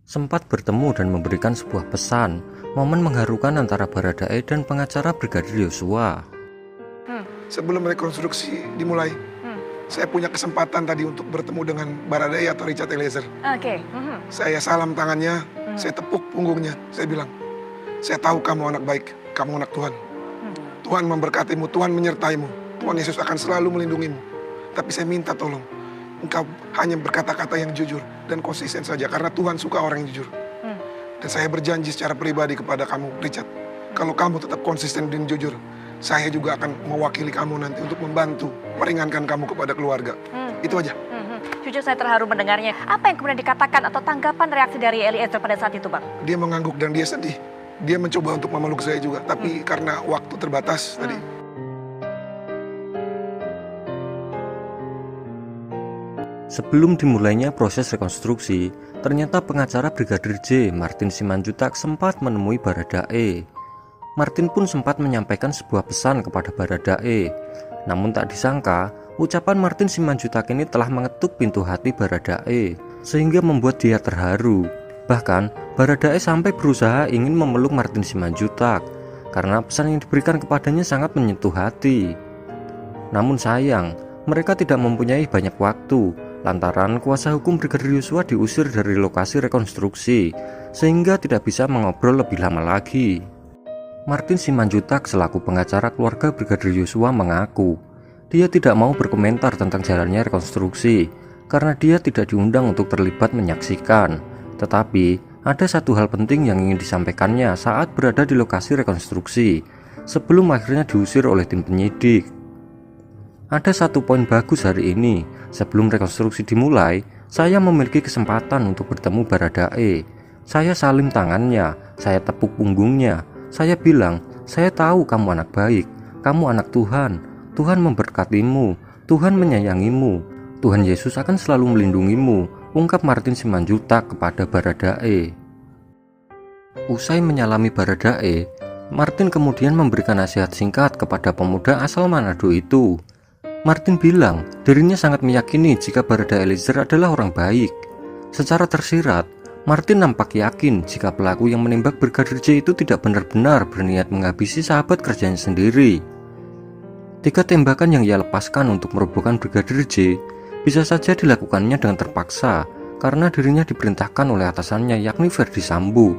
sempat bertemu dan memberikan sebuah pesan, momen mengharukan antara Baradae dan pengacara Brigadir Yosua. Sebelum rekonstruksi dimulai, saya punya kesempatan tadi untuk bertemu dengan Baradae atau Richard Eliezer. Oke. Saya salam tangannya, saya tepuk punggungnya, saya bilang, saya tahu kamu anak baik, kamu anak Tuhan. Tuhan memberkatimu, Tuhan menyertaimu, Tuhan Yesus akan selalu melindungimu. Tapi saya minta tolong, engkau hanya berkata-kata yang jujur dan konsisten saja, karena Tuhan suka orang yang jujur. Dan saya berjanji secara pribadi kepada kamu, Richard, kalau kamu tetap konsisten dan jujur, saya juga akan mewakili kamu nanti untuk membantu, meringankan kamu kepada keluarga. Itu aja. Jujur saya terharu mendengarnya. Apa yang kemudian dikatakan atau tanggapan reaksi dari Eliezer pada saat itu, Bang? Dia mengangguk dan dia sedih. Dia mencoba untuk memeluk saya juga, tapi karena waktu terbatas tadi. Sebelum dimulainya proses rekonstruksi, ternyata pengacara Brigadir J, Martin Simanjuntak sempat menemui Baradae. Martin pun sempat menyampaikan sebuah pesan kepada Baradae. Namun tak disangka, ucapan Martin Simanjuntak ini telah mengetuk pintu hati Baradae, sehingga membuat dia terharu. Bahkan, Baradae sampai berusaha ingin memeluk Martin Simanjuntak, karena pesan yang diberikan kepadanya sangat menyentuh hati. Namun sayang, mereka tidak mempunyai banyak waktu, lantaran kuasa hukum Brigadir Yosua diusir dari lokasi rekonstruksi, sehingga tidak bisa mengobrol lebih lama lagi. Martin Simanjuntak selaku pengacara keluarga Brigadir Yosua mengaku, dia tidak mau berkomentar tentang jalannya rekonstruksi, karena dia tidak diundang untuk terlibat menyaksikan. Tetapi, ada satu hal penting yang ingin disampaikannya saat berada di lokasi rekonstruksi, sebelum akhirnya diusir oleh tim penyidik. Ada satu poin bagus hari ini, sebelum rekonstruksi dimulai, saya memiliki kesempatan untuk bertemu Baradae. Saya salim tangannya, saya tepuk punggungnya, saya bilang, saya tahu kamu anak baik, kamu anak Tuhan, Tuhan memberkatimu, Tuhan menyayangimu, Tuhan Yesus akan selalu melindungimu, ungkap Martin Simanjuntak kepada Baradae. Usai menyalami Baradae, Martin kemudian memberikan nasihat singkat kepada pemuda asal Manado itu. Martin bilang, dirinya sangat meyakini jika Baradae Eliezer adalah orang baik. Secara tersirat, Martin nampak yakin jika pelaku yang menembak Brigadir J itu tidak benar-benar berniat menghabisi sahabat kerjanya sendiri. 3 tembakan yang ia lepaskan untuk merobohkan Brigadir J bisa saja dilakukannya dengan terpaksa karena dirinya diperintahkan oleh atasannya yakni Ferdi Sambo.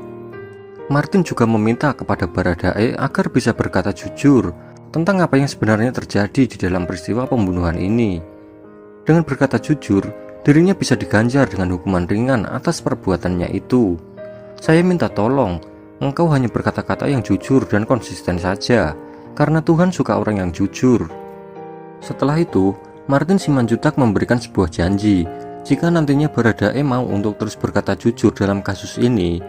Martin juga meminta kepada Baradae agar bisa berkata jujur tentang apa yang sebenarnya terjadi di dalam peristiwa pembunuhan ini. Dengan berkata jujur, dirinya bisa diganjar dengan hukuman ringan atas perbuatannya itu. Saya minta tolong, engkau hanya berkata-kata yang jujur dan konsisten saja, karena Tuhan suka orang yang jujur. Setelah itu, Martin Simanjuntak memberikan sebuah janji, jika nantinya Baradae mau untuk terus berkata jujur dalam kasus ini,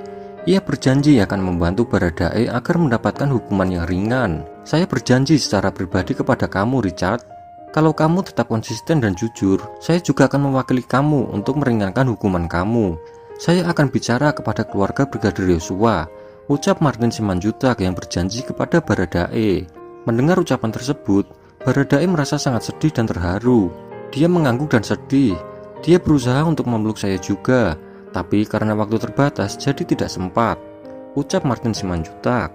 ia berjanji akan membantu Baradae agar mendapatkan hukuman yang ringan. Saya berjanji secara pribadi kepada kamu, Richard, kalau kamu tetap konsisten dan jujur, saya juga akan mewakili kamu untuk meringankan hukuman kamu. Saya akan bicara kepada keluarga Brigadir Yosua, ucap Martin Simanjuntak yang berjanji kepada Baradae. Mendengar ucapan tersebut, Baradae merasa sangat sedih dan terharu. Dia mengangguk dan sedih. Dia berusaha untuk memeluk saya juga, tapi karena waktu terbatas jadi tidak sempat, ucap Martin Simanjuntak.